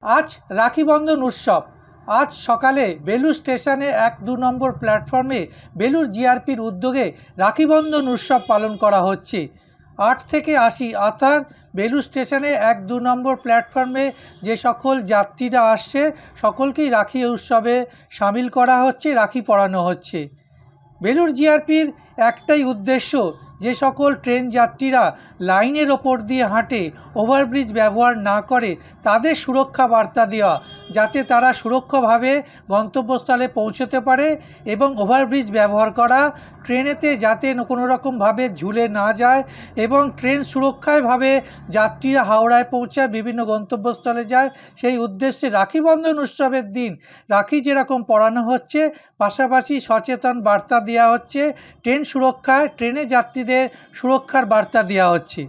আজ রাখি বন্ধন উৎসব। আজ সকালে বেলুড় স্টেশনে ১-২ নম্বর প্ল্যাটফর্মে বেলুড় জিআরপির উদ্যোগে রাখি বন্ধন উৎসব পালন করা হচ্ছে। ৮ থেকে ৮০ অর্থাৎ বেলুড় স্টেশনে ১-২ নম্বর প্ল্যাটফর্মে যে সকল যাত্রীরা আসছে সকলকেই রাখি উৎসবে সামিল করা হচ্ছে, রাখি পরানো হচ্ছে। বেলুড় জিআরপির একটাই উদ্দেশ্য, যে সকল ট্রেন যাত্রীরা লাইনের ওপর দিয়ে হাঁটে, ওভারব্রিজ ব্যবহার না করে, তাদের সুরক্ষা বার্তা দেওয়া, যাতে তারা সুরক্ষাভাবে গন্তব্যস্থলে পৌঁছতে পারে এবং ওভারব্রিজ ব্যবহার করা, ট্রেনেতে যাতে কোনো রকমভাবে ঝুলে না যায় এবং ট্রেন সুরক্ষায়ভাবে যাত্রীরা হাওড়ায় পৌঁছায়, বিভিন্ন গন্তব্যস্থলে যায়, সেই উদ্দেশ্যে রাখি বন্ধন উৎসবের দিন রাখি যেরকম পরানো হচ্ছে, পাশাপাশি সচেতন বার্তা দেওয়া হচ্ছে, ট্রেন সুরক্ষায়, ট্রেনে যাত্রীদের সুরক্ষার বার্তা দেওয়া হচ্ছে।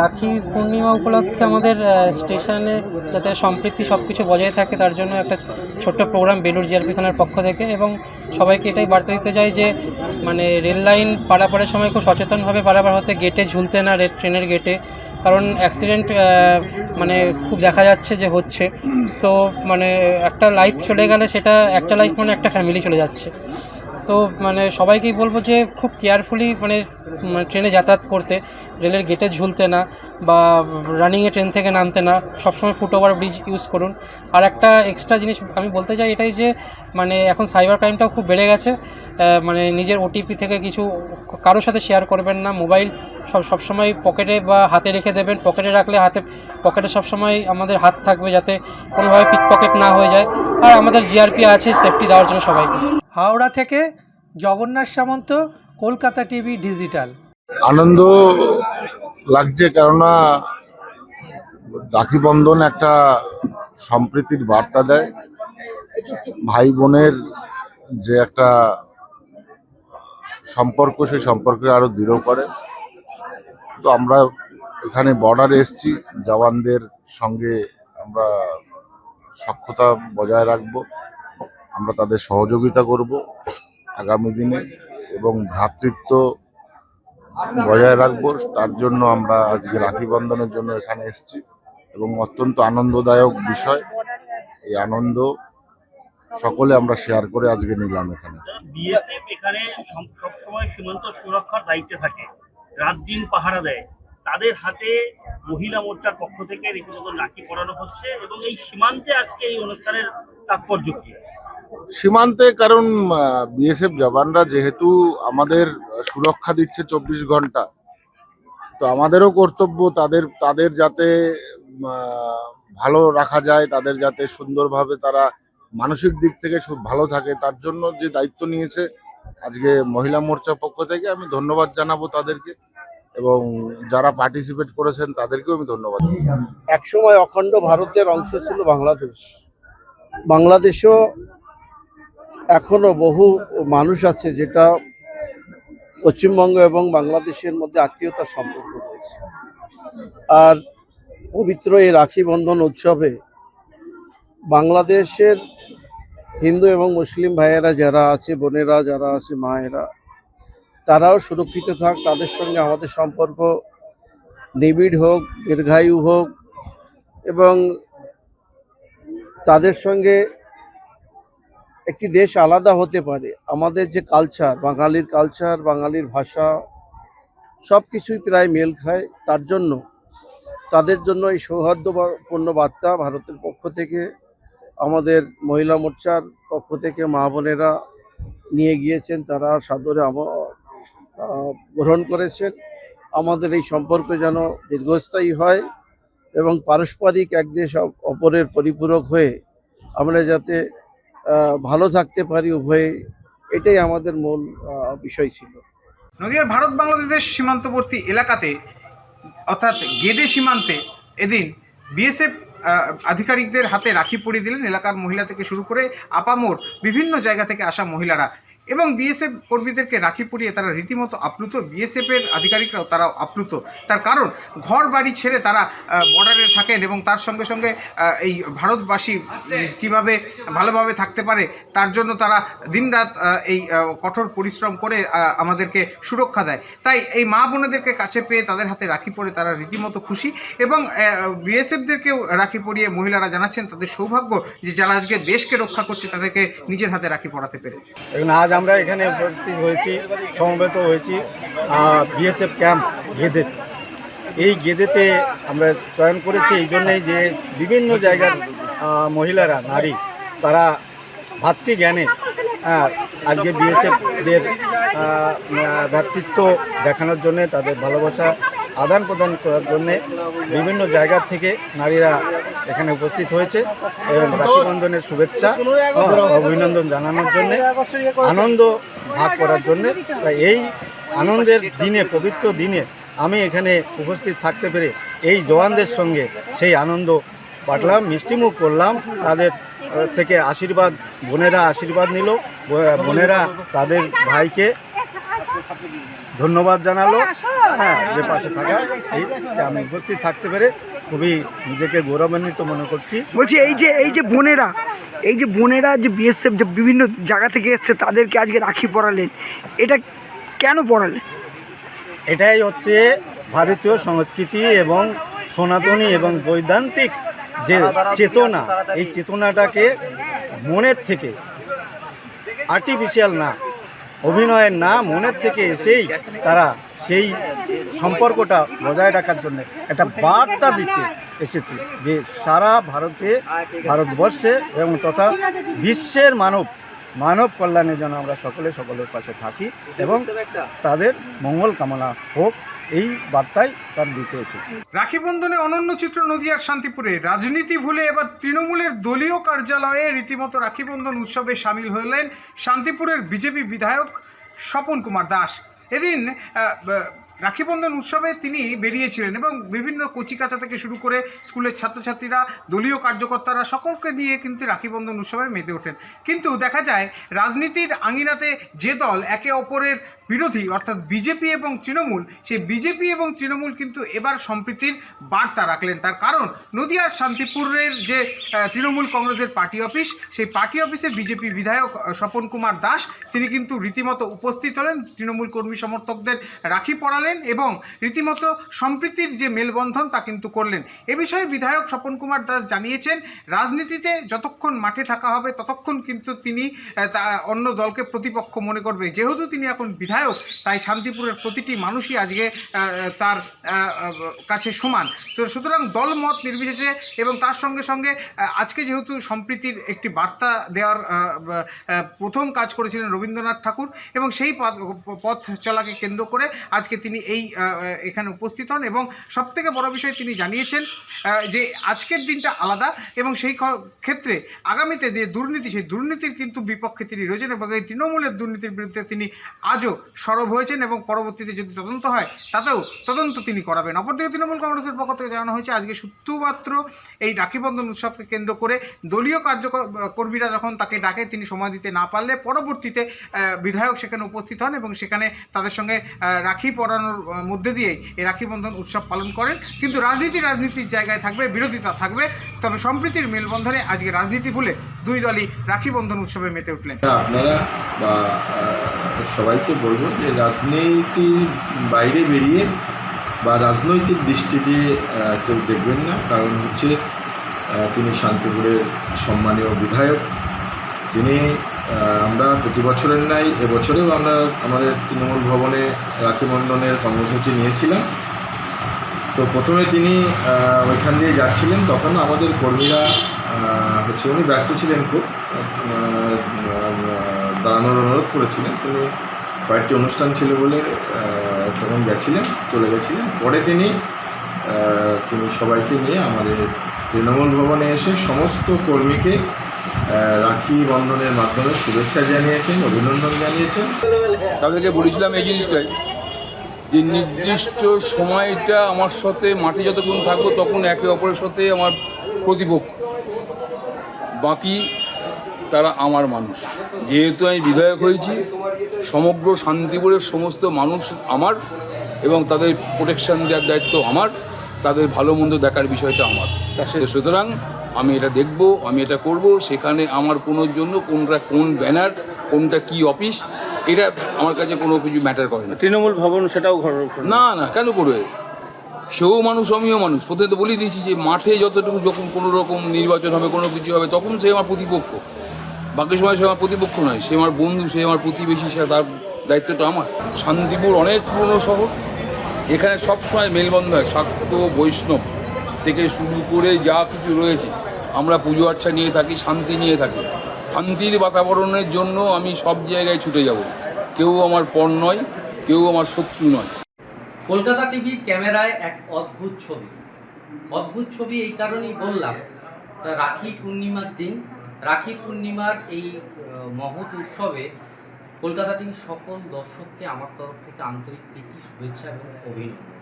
রাখি পূর্ণিমা উপলক্ষে আমাদের স্টেশনে যাতে সম্প্রীতি সব কিছু বজায় থাকে তার জন্য একটা ছোট্ট প্রোগ্রাম বেলুড় জিআরপি থানার পক্ষ থেকে, এবং সবাইকে এটাই বার্তা দিতে চাই যে মানে রেল লাইন পারাপারের সময় খুব সচেতনভাবে পারাপার হতে, গেটে ঝুলতে না, ট্রেনের গেটে, কারণ অ্যাক্সিডেন্ট মানে খুব দেখা যাচ্ছে যে হচ্ছে। তো মানে একটা লাইফ চলে গেলে সেটা একটা লাইফ মানে একটা ফ্যামিলি চলে যাচ্ছে। তো মানে সবাইকেই বলবো যে খুব কেয়ারফুলি মানে ট্রেনে যাতায়াত করতে, রেলের গেটে ঝুলতে না বা রানিংয়ে ট্রেন থেকে নামতে না, সবসময় ফুটওভার ব্রিজ ইউজ করুন। আর একটা এক্সট্রা জিনিস আমি বলতে চাই এটাই যে মানে এখন সাইবার ক্রাইমটাও খুব বেড়ে গেছে। মানে নিজের ওটিপি থেকে কিছু কারোর সাথে শেয়ার করবেন না। মোবাইল সবসময় পকেটে বা হাতে রেখে দেবেন। পকেটে রাখলে পকেটে সবসময় আমাদের হাত থাকবে, যাতে কোনোভাবে পিক পকেট না হয়ে যায়। আর আমাদের জিআরপি আছে সেফটি দেওয়ার জন্য সবাইকে। হাওড়া থেকে জগন্নাথ সামন্ত, কলকাতা টিভি ডিজিটাল। আনন্দ লাগছে, কেননা রাখি বন্ধন একটা সম্প্রীতির বার্তা দেয়। ভাই বোনের যে একটা সম্পর্ক, সেই সম্পর্কে আরো দৃঢ় করে। তো আমরা এখানে বর্ডারে এসেছি, জওয়ানদের সঙ্গে আমরা সখ্যতা বজায় রাখবো, আমরা তাদের সহযোগিতা করব আগামী দিনে এবং ভ্রাতৃত্ব বজায় রাখবো। তার জন্য আমরা আজকে রাখি বন্ধনের জন্য এখানে এসেছি এবং অত্যন্ত আনন্দদায়ক বিষয়। এই আনন্দ সকলে আমরা শেয়ার করে আজকে নিলাম এখানে। বিএসএফ এখানে সবসময় সীমান্ত সুরক্ষার দায়িত্বে থাকে, রাত দিন পাহারা দেয়। তাদের হাতে মহিলা মোর্চার পক্ষ থেকে রীতিমতো রাখি পরানো হচ্ছে, এবং এই সীমান্তে আজকে এই অনুষ্ঠানের তাৎপর্য কি? সীমান্তে কারণ বিএসএফ জওয়ানরা যেহেতু আমাদের সুরক্ষা দিচ্ছে 24 ঘন্টা, তো আমাদেরও কর্তব্য তাদের যাতে ভালো রাখা যায়, তাদের যাতে সুন্দরভাবে তারা মানসিক দিক থেকে ভালো থাকে, তার জন্য যে দায়িত্ব নিয়েছে আজকে মহিলা মোর্চার পক্ষ থেকে আমি ধন্যবাদ জানাবো তাদেরকে, এবং যারা পার্টিসিপেট করেছেন তাদেরকেও আমি ধন্যবাদ। একসময় অখণ্ড ভারতের অংশ ছিল বাংলাদেশ। বাংলাদেশও এখনো বহু মানুষ আছে যেটা পশ্চিমবঙ্গ এবং বাংলাদেশের মধ্যে আত্মীয়তার সম্পর্ক রয়েছে। আর পবিত্র এই রাখি বন্ধন উৎসবে বাংলাদেশের হিন্দু এবং মুসলিম ভাইয়েরা যারা আছে, বোনেরা যারা আছে, মায়েরা, তারাও সুরক্ষিত থাক, তাদের সঙ্গে আমাদের সম্পর্ক নিবিড় হোক, দীর্ঘায়ু হোক, এবং তাদের সঙ্গে একটি দেশ আলাদা হতে পারে। আমাদের যে কালচার, বাঙালির কালচার, বাঙালির ভাষা, সব কিছুই প্রায় মেল খায়। তার জন্য তাদের জন্য এই সৌহার্দ্যপূর্ণ বার্তা ভারতের পক্ষ থেকে, আমাদের মহিলা মোর্চার পক্ষ থেকে মা বোনেরা নিয়ে গিয়েছেন, তারা সাদরে গ্রহণ করেছেন। আমাদের এই সম্পর্ক যেন দীর্ঘস্থায়ী হয় এবং পারস্পরিক এক দেশ অপরের পরিপূরক হয়ে আমরা যাতে ভালো থাকতে পারি উভয়ে, এটাই আমাদের মূল বিষয় ছিল। নদিয়ার ভারত বাংলাদেশ সীমান্তবর্তী এলাকাতে অর্থাৎ গেদে সীমান্তে এদিন বিএসএফ আধিকারিকদের হাতে রাখি পরিয়ে দিলেন এলাকার মহিলা থেকে শুরু করে আপামোর বিভিন্ন জায়গা থেকে আসা মহিলারা। এবং বিএসএফ কর্মীদেরকে রাখি পরিয়ে তারা রীতিমতো আপ্লুত। বিএসএফের আধিকারিকরাও তারাও আপ্লুত। তার কারণ ঘর বাড়ি ছেড়ে তারা বর্ডারে থাকেন এবং তার সঙ্গে সঙ্গে এই ভারতবাসী কিভাবে ভালোভাবে থাকতে পারে তার জন্য তারা দিনরাত এই কঠোর পরিশ্রম করে আমাদেরকে সুরক্ষা দেয়। তাই এই মা বোনেদেরকে কাছে পেয়ে তাদের হাতে রাখি পরে তারা রীতিমতো খুশি এবং বিএসএফদেরকেও রাখি পরিয়ে মহিলারা জানাচ্ছেন তাদের সৌভাগ্য যে যারা আজকে দেশকে রক্ষা করছে তাদেরকে নিজের হাতে রাখি পরাতে পেরে। আজ আমরা এখানে উপস্থিত হয়েছি, সমবেত হয়েছি বিএসএফ ক্যাম্প গেদে। এই গেদেতে আমরা চয়ন করেছি এই জন্যেই যে বিভিন্ন জায়গার মহিলারা, নারী, তারা ভাতৃজ্ঞানে আজকে বিএসএফদের ভ্রাতৃত্ব দেখানোর জন্যে, তাদের ভালোবাসা আদান প্রদান করার জন্যে বিভিন্ন জায়গার থেকে নারীরা এখানে উপস্থিত হয়েছে এবং রাখিবন্ধনের শুভেচ্ছা অভিনন্দন জানানোর জন্যে, আনন্দ ভাগ করার জন্যে। তাই এই আনন্দের দিনে, পবিত্র দিনে আমি এখানে উপস্থিত থাকতে পেরে এই জওয়ানদের সঙ্গে সেই আনন্দ বাটলাম, মিষ্টিমুখ করলাম। তাদের থেকে আশীর্বাদ, বোনেরা আশীর্বাদ নিল, বোনেরা তাদের ভাইকে ধন্যবাদ জানালো। যে পাশে থাকা আমি উপস্থিত থাকতে পেরে খুবই নিজেকে গৌরবান্বিত মনে করছি। বলছি এই যে বোনেরা যে বিএসএফ যে বিভিন্ন জায়গা থেকে এসছে তাদেরকে আজকে রাখি পরালেন, এটা কেন পরালেন? এটাই হচ্ছে ভারতীয় সংস্কৃতি এবং সনাতনী এবং বৈদান্তিক যে চেতনা, এই চেতনাটাকে মনের থেকে, আর্টিফিশিয়াল না, অভিনয়ের না, মনের থেকে এসেই তারা সেই সম্পর্কটা বজায় রাখার জন্য একটা বার্তা দিতে এসেছে যে সারা ভারতবর্ষে এবং তথা বিশ্বের মানব কল্যাণের জন্য আমরা সকলের পাশে থাকি এবং তাদের মঙ্গল কামনা হোক, এই বার্তায় তার দিতে এসেছে। রাখি বন্ধনে অনন্য চিত্র নদিয়ার শান্তিপুরে। রাজনীতি ভুলে এবার তৃণমূলের দলীয় কার্যালয়ে রীতিমতো রাখি বন্ধন উৎসবে সামিল হলেন শান্তিপুরের বিজেপি বিধায়ক স্বপন কুমার দাস। এদিন রাখিবন্ধন উৎসবে তিনি বেরিয়েছিলেন এবং বিভিন্ন কচিকাঁচা থেকে শুরু করে স্কুলের ছাত্রছাত্রীরা, দলীয় কার্যকর্তারা সকলকে নিয়ে কিন্তু রাখিবন্ধন উৎসবে মেতে ওঠেন। কিন্তু দেখা যায় রাজনীতির আঙিনাতে যে দল একে অপরের বিরোধী অর্থাৎ বিজেপি এবং তৃণমূল, সেই বিজেপি এবং তৃণমূল কিন্তু এবার সম্প্রীতির বার্তা রাখলেন। তার কারণ নদিয়ার শান্তিপুরের যে তৃণমূল কংগ্রেসের পার্টি অফিস, সেই পার্টি অফিসে বিজেপি বিধায়ক স্বপন কুমার দাস তিনি কিন্তু রীতিমতো উপস্থিত হলেন, তৃণমূল কর্মী সমর্থকদের রাখি পরালেন এবং রীতিমতো সম্প্রীতির যে মেলবন্ধন তা কিন্তু করলেন। এ বিষয়ে বিধায়ক স্বপন কুমার দাস জানিয়েছেন, রাজনীতিতে যতক্ষণ মাঠে থাকা হবে ততক্ষণ কিন্তু তিনি অন্য দলকে প্রতিপক্ষ মনে করবে। যেহেতু তিনি এখন বিধায়ক, তাই শান্তিপুরের প্রতিটি মানুষই আজকে তার কাছে সমান। তো সুতরাং দল মত নির্বিশেষে এবং তার সঙ্গে সঙ্গে আজকে যেহেতু সম্প্রীতির একটি বার্তা দেওয়ার প্রথম কাজ করেছিলেন রবীন্দ্রনাথ ঠাকুর এবং সেই পথ চলাকে কেন্দ্র করে আজকে তিনি এখানে উপস্থিত হন এবং সবথেকে বড় বিষয় তিনি জানিয়েছেন যে আজকের দিনটা আলাদা এবং সেই ক্ষেত্রে আগামীতে যে দুর্নীতি, সেই দুর্নীতির কিন্তু বিপক্ষে তিনি রয়েছেন এবং এই তৃণমূলের দুর্নীতির বিরুদ্ধে তিনি আজও সরব হয়েছেন এবং পরবর্তীতে যদি তদন্ত হয় তাতেও তদন্ত তিনি করাবেন। অপরদিকে তৃণমূল কংগ্রেসের পক্ষ থেকে জানানো হয়েছে আজকে শুধুমাত্র এই রাখিবন্ধন উৎসবকে কেন্দ্র করে দলীয় কর্মীরা যখন তাকে ডাকে তিনি সময় দিতে না পারলে পরবর্তীতে বিধায়ক সেখানে উপস্থিত হন এবং সেখানে তাদের সঙ্গে রাখি পরানোর মধ্যে দিয়েই এই রাখিবন্ধন উৎসব পালন করেন। কিন্তু রাজনীতির জায়গায় থাকবে, বিরোধিতা থাকবে, তবে সম্প্রীতির মেলবন্ধনে আজকে রাজনীতি ভুলে দুই দলই রাখিবন্ধন উৎসবে মেতে উঠলেন। আপনারা বা সবাইকে বলবো যে রাজনীতির বাইরে বেরিয়ে বা রাজনৈতিক দৃষ্টি দিয়ে কেউ দেখবেন না, কারণ হচ্ছে তিনি শান্তিপুরের সম্মানীয় বিধায়ক। তিনি আমরা প্রতি বছরের ন্যায় এবছরেও আমরা আমাদের তৃণমূল ভবনে রাখিবন্ধনের কর্মসূচি নিয়েছিলাম। তো প্রথমে তিনি ওইখান দিয়ে যাচ্ছিলেন, তখন আমাদের কর্মীরা হচ্ছে উনি ব্যস্ত ছিলেন, খুব দাঁড়ানোর অনুরোধ করেছিলেন। তিনি কয়েকটি অনুষ্ঠান ছিল বলে তখন চলে গেছিলেন। পরে তিনি সবাইকে নিয়ে আমাদের তৃণমূল ভবনে এসে সমস্ত কর্মীকে রাখি বন্ধনের মাধ্যমে শুভেচ্ছা জানিয়েছেন, অভিনন্দন জানিয়েছেন। তাদেরকে বলেছিলাম এই জিনিসটাই যে নির্দিষ্ট সময়টা আমার সাথে মাঠে যতক্ষণ থাকবো তখন একে অপরের সাথে আমার প্রতিপক্ষ, বাকি তারা আমার মানুষ। যেহেতু আমি বিধায়ক হয়েছি, সমগ্র শান্তিপুরের সমস্ত মানুষ আমার, এবং তাদের প্রোটেকশন দেওয়ার দায়িত্ব আমার, তাদের ভালো মন্দ দেখার বিষয়টা আমার। তো সুতরাং আমি এটা দেখব, আমি এটা করব। সেখানে আমার কোনো জন্য কোনটা কোন ব্যানার, কোনটা কি অফিস, এটা আমার কাছে কোনো কিছু ম্যাটার করে না। তৃণমূল ভবন সেটাও ঘর না না, কেন করবে? সেও মানুষ, আমিও মানুষ। প্রথমে তো বলেই দিয়েছি যে মাঠে যতটুকু যখন কোনো রকম নির্বাচন হবে, কোনো কিছু হবে, তখন সে আমার প্রতিপক্ষ। বাকি সময় সে আমার প্রতিপক্ষ নয়, সে আমার বন্ধু, সে আমার প্রতিবেশী, সে তার দায়িত্বটা আমার। শান্তিপুর অনেক পুরনো শহর, এখানে সবসময় মেলবন্ধ হয়। শাক্ত বৈষ্ণব থেকে শুরু করে যা কিছু রয়েছে, আমরা পুজো আর্চা নিয়ে থাকি, শান্তি নিয়ে থাকি। শান্তির বাতাবরণের জন্য আমি সব জায়গায় ছুটে যাব। কেউ আমার পর নয়, কেউ আমার শত্রু নয়। কলকাতা টিভির ক্যামেরায় এক অদ্ভুত ছবি। অদ্ভুত ছবি এই কারণেই বললাম, রাখি পূর্ণিমার দিন, রাখি পূর্ণিমার এই মহৎ উৎসবে কলকাতা টিভির সকল দর্শককে আমার তরফ থেকে আন্তরিক প্রীতি, শুভেচ্ছা এবং অভিনন্দন।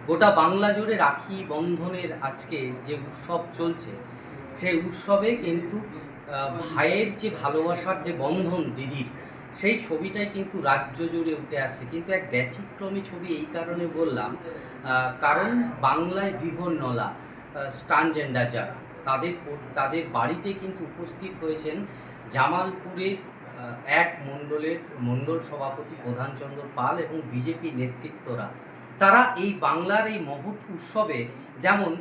গোটা বাংলা জুড়ে রাখি বন্ধনের আজকে যে উৎসব চলছে, সেই উৎসবে কিন্তু ভাইয়ের যে ভালোবাসার যে বন্ধন দিদির, সেই ছবিটাই কিন্তু রাজ্য জুড়ে উঠে আসছে। কিন্তু এক ব্যতিক্রমী ছবি এই কারণে বললাম, কারণ বাংলায় বিহন্নলা ট্রান্সজেন্ডার যারা, তাদের বাড়িতে কিন্তু উপস্থিত হয়েছেন জামালপুরের এক মণ্ডল সভাপতি প্রধানচন্দ্র পাল এবং বিজেপি নেতৃত্বরা। তারা এই বাংলার এই মহৎ উৎসবে যেমন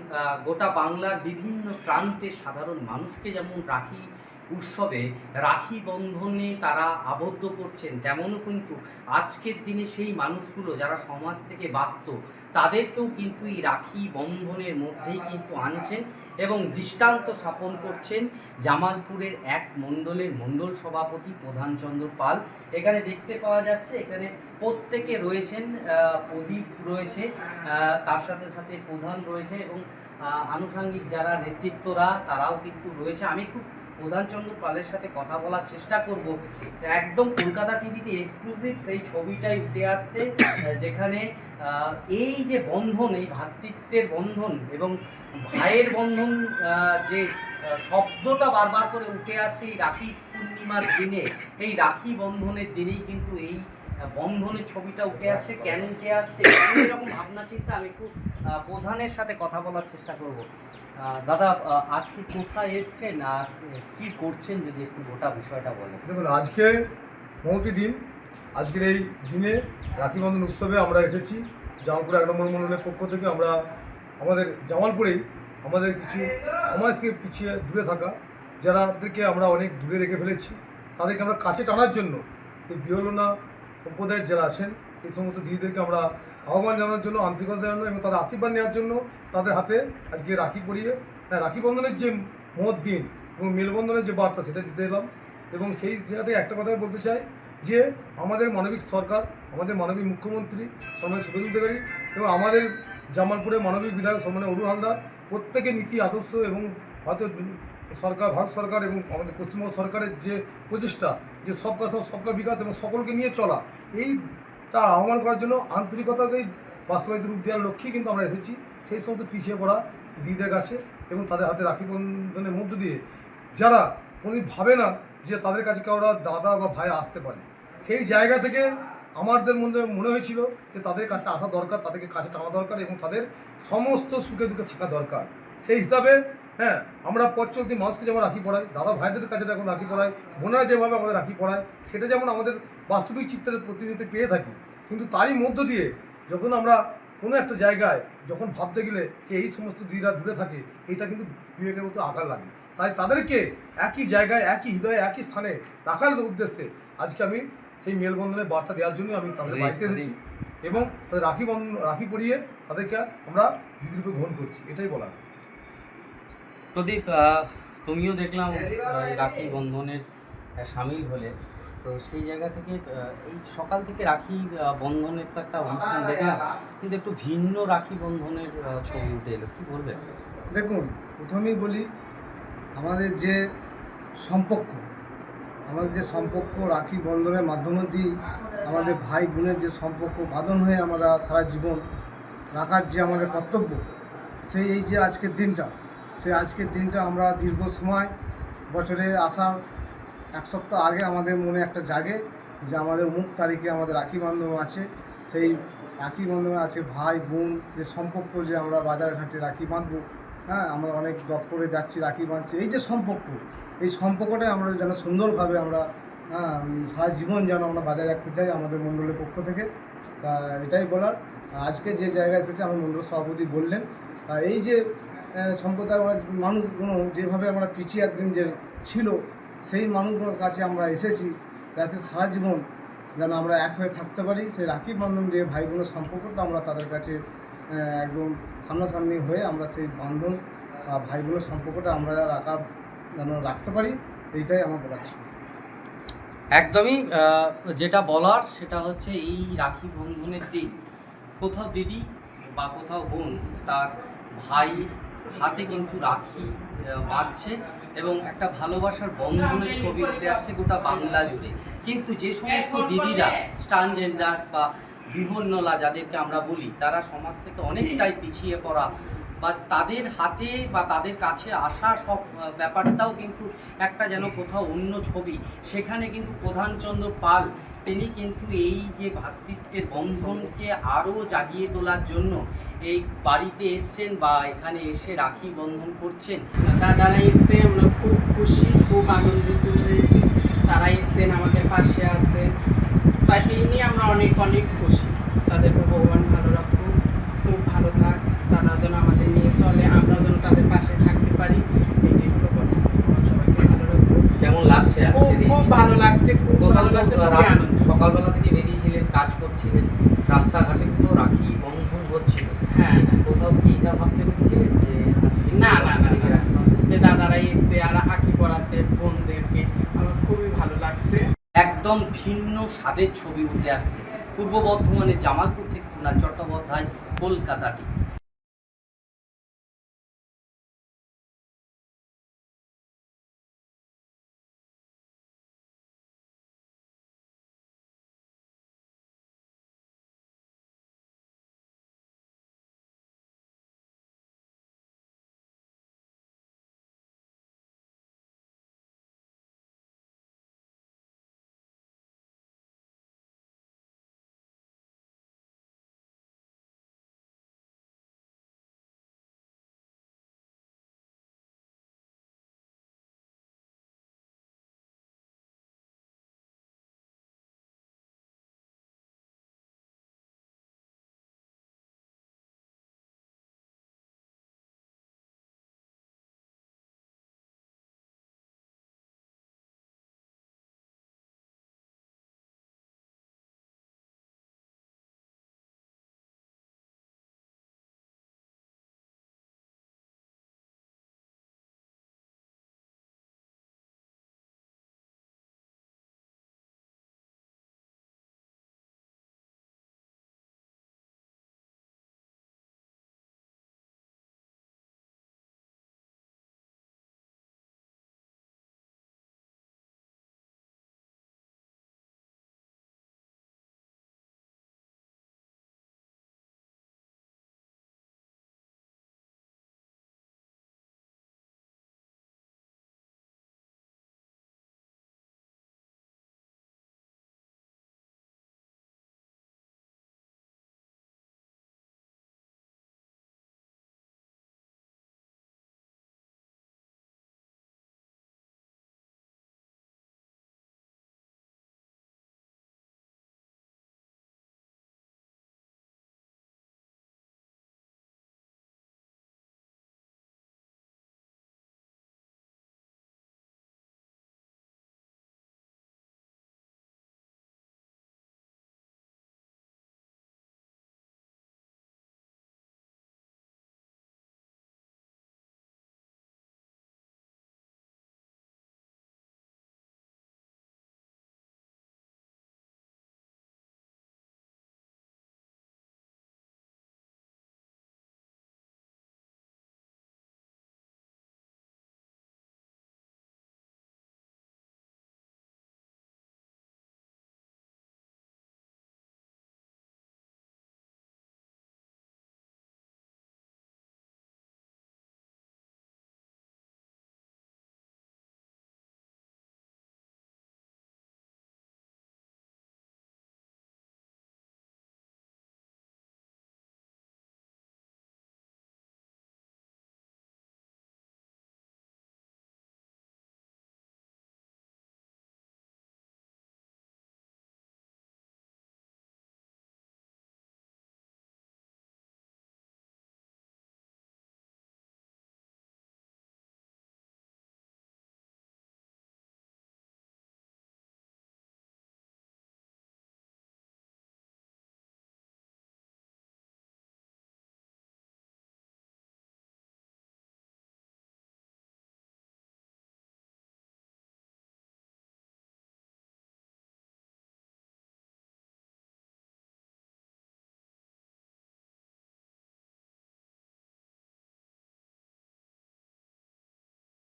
গোটা বাংলার বিভিন্ন প্রান্তের সাধারণ মানুষকে যেমন রাখি উৎসবে রাখি বন্ধনে তারা আবদ্ধ করছেন, তেমনও কিন্তু আজকের দিনে সেই মানুষগুলো যারা সমাজ থেকে বাধ্য, তাদেরকেও কিন্তু এই রাখি বন্ধনের মধ্যেই কিন্তু আনছেন এবং দৃষ্টান্ত স্থাপন করছেন জামালপুরের এক মণ্ডল সভাপতি প্রধানচন্দ্র পাল। এখানে দেখতে পাওয়া যাচ্ছে, এখানে প্রত্যেকে রয়েছেন, প্রদীপ রয়েছে, তার সাথে সাথে প্রধান রয়েছে এবং আনুষঙ্গিক যারা নেতৃত্বরা তারাও কিন্তু রয়েছে। আমি একটু প্রধানচন্দ্র পালের সাথে কথা বলার চেষ্টা করব। একদম কলকাতা টিভিতে এক্সক্লুসিভ সেই ছবিটাই উঠে আসছে, যেখানে এই যে বন্ধন, এই ভ্রাতৃত্বের বন্ধন এবং ভাইয়ের বন্ধন, যে শব্দটা বারবার করে উঠে আসছে এই রাখি পূর্ণিমার দিনে, এই রাখি বন্ধনের দিনেই কিন্তু এই বন্ধনের ছবিটা উঠে আসছে। কেন উঠে আসছে এরকম ভাবনা চিন্তা আমি একটু প্রধানের সাথে কথা বলার চেষ্টা করব। দাদা, আজকে কোথায় এসছেন আর কি করছেন, যদি একটু গোটা বিষয়টা বলেন। দেখুন, আজকে মহতী দিন। আজকের এই দিনে রাখি বন্ধন উৎসবে আমরা এসেছি জামালপুর 1 নম্বর মণ্ডলের পক্ষ থেকে। আমরা আমাদের জামালপুরেই আমাদের কিছু সমাজ থেকে পিছিয়ে দূরে থাকা যারাদেরকে আমরা অনেক দূরে রেখে ফেলেছি, তাদেরকে আমরা কাছে টানার জন্য সেই বিহলনা সম্প্রদায়ের যারা আছেন সেই সমস্ত দিদিদেরকে আমরা আহ্বান জানানোর জন্য, আন্তরিকতা জানানো এবং তাদের আশীর্বাদ নেওয়ার জন্য তাদের হাতে আজকে রাখি পরিয়ে রাখি বন্ধনের যে মহৎ দিন এবং মেলবন্ধনের যে বার্তা সেটা দিতে এলাম। এবং সেই জায়গাতে একটা কথা বলতে চাই যে আমাদের মানবিক সরকার, আমাদের মানবিক মুখ্যমন্ত্রী সম্মানীয় শুভেন্দু অধিকারী এবং আমাদের জামালপুরের মানবিক বিধায়ক সম্মানীয় অরুণ হালদার প্রত্যেকের নীতি আদর্শ এবং ভারত সরকার এবং আমাদের পশ্চিমবঙ্গ সরকারের যে প্রচেষ্টা, যে সবকা সাথ সবকা বিকাশ এবং সকলকে নিয়ে চলা, এইটা আহ্বান করার জন্য আন্তরিকতাকেই বাস্তবায়িত রূপ দেওয়ার লক্ষ্যেই কিন্তু আমরা এসেছি সেই সমস্ত পিছিয়ে পড়া দিদিদের কাছে এবং তাদের হাতে রাখি বন্ধনের মধ্য দিয়ে যারা কোনোদিন ভাবে না যে তাদের কাছে কারোরা দাদা বা ভাই আসতে পারে, সেই জায়গা থেকে আমাদের মনে হয়েছিল যে তাদের কাছে আসা দরকার, তাদেরকে কাছে টানা দরকার এবং তাদের সমস্ত সুখে দুঃখে থাকা দরকার। সেই হিসাবে আমরা পথ চলতি মানুষকে যেমন রাখি পড়াই, দাদা ভাইদের কাছে যখন রাখি পড়াই, বোনেরা যেভাবে আমাদের রাখি পড়ায়, সেটা যেমন আমাদের বাস্তবিক চিত্রের প্রতিনিধিত্ব পেয়ে থাকি। কিন্তু তারই মধ্য দিয়ে যখন আমরা কোনো একটা জায়গায় যখন ভাবতে গেলে যে এই সমস্ত দিদিরা দূরে থাকে, এইটা কিন্তু বিবেকের মতো আঘাত লাগে। তাই তাদেরকে একই জায়গায়, একই হৃদয়ে, একই স্থানে রাখার উদ্দেশ্যে আজকে আমি সেই মেলবন্ধনের বার্তা দেওয়ার জন্য আমি তাদের বাড়িতে এসেছি এবং তাদের রাখি পরিয়ে তাদেরকে আমরা দিদিরূপে গ্রহণ করছি, এটাই বলার। প্রদীপ, তুমিও দেখলাম রাখি বন্ধনের সামিল হলে, তো সেই জায়গা থেকে এই সকাল থেকে রাখি বন্ধনের তো একটা অনুষ্ঠান দেখলাম, কিন্তু একটু ভিন্ন রাখি বন্ধনের ছবি উঠে এলো, কী বলবেন? দেখুন, প্রথমেই বলি আমাদের যে সম্পর্ক রাখি বন্ধনের মাধ্যমে দিয়ে আমাদের ভাই বোনের যে সম্পর্ক বাঁধন হয়ে আমরা সারা জীবন রাখার যে আমাদের কর্তব্য, সেই এই যে আজকের দিনটা আমরা দীর্ঘ সময় বছরে আষাঢ় এক সপ্তাহ আগে আমাদের মনে একটা জাগে যে আমাদের অমুক তারিখে আমাদের রাখি বন্ধন আছে। সেই রাখি বন্ধনে আছে ভাই বোন যে সম্পর্ক, যে আমরা বাজার ঘাটে রাখি বাঁধবো, হ্যাঁ আমরা অনেক দপ্তরে যাচ্ছি রাখি বাঁধছি, এই যে সম্পর্ক, এই সম্পর্কটাই আমরা যেন সুন্দরভাবে আমরা সারা জীবন যেন আমরা বজায় রাখতে চাই আমাদের মণ্ডলের পক্ষ থেকে। তা এটাই বলার। আজকে যে জায়গায় এসেছে আমার মণ্ডল সভাপতি বললেন, এই যে সম্প্রদায় মানুষগুলো যেভাবে আমরা পিছিয়ে একদিন যে ছিল, সেই মানুষগুলোর কাছে আমরা এসেছি যাতে সারা জীবন যেন আমরা এক হয়ে থাকতে পারি। সেই রাখি বন্ধন দিয়ে ভাই বোনের সম্পর্কটা আমরা তাদের কাছে একদম সামনাসামনি হয়ে আমরা সেই বন্ধন ভাই বোনের সম্পর্কটা আমরা যেন রাখতে পারি, এইটাই আমার বলার ছিল। একদমই যেটা বলার সেটা হচ্ছে এই রাখি বন্ধনের দিন কোথাও দিদি বা কোথাও বোন তার ভাই হাতে কিন্তু রাখি বাঁধছে এবং একটা ভালোবাসার বন্ধনের ছবি উঠে আসছে গোটা বাংলা জুড়ে। কিন্তু যে সমস্ত দিদিরা ট্রান্সজেন্ডার বা বিহন্নলা যাদেরকে আমরা বলি, তারা সমাজ থেকে অনেকটাই পিছিয়ে পড়া বা তাদের হাতে বা তাদের কাছে আসা সব ব্যাপারটাও কিন্তু একটা যেন কোথাও অন্য ছবি। সেখানে কিন্তু প্রধানচন্দ্র পাল তিনি কিন্তু এই যে ভ্রাতৃত্বের বন্ধনকে আরও জাগিয়ে তোলার জন্য এই বাড়িতে এসছেন বা এখানে এসে রাখি বন্ধন করছেন। দাদারা এসছে, আমরা খুব খুশি, খুব আনন্দিত হয়েছি। তারা এসছেন, আমাদের পাশে আছেন, তাই এই নিয়ে আমরা অনেক অনেক খুশি। তাদেরকে ভগবান ভালো রাখুক, খুব ভালো থাক, তারা যেন আমাদের নিয়ে চলে, আমরা যেন তাদের পাশে থাকতে পারি, এটাই হলো কথা। সবাইকে ভালো রাখুক। কেমন লাগছে? খুব ভালো লাগছে, খুব ভালো লাগছে। সকালবেলা থেকে বেরিয়েছিলেন, কাজ করছিলেন, রাস্তাঘাটে তো রাখি বন্ধন হচ্ছিল, হ্যাঁ, কোথাও কি এটা ভাবতে পেরেছিলেন যে না যে দাদারা এসছে আর রাখি পরাতে বোনদেরকে, আমার খুবই ভালো লাগছে। একদম ভিন্ন স্বাদের ছবি উঠে আসছে। পূর্ব বর্ধমানে জামালপুর থেকে কুণাল চট্টোপাধ্যায়, কলকাতা টিভি।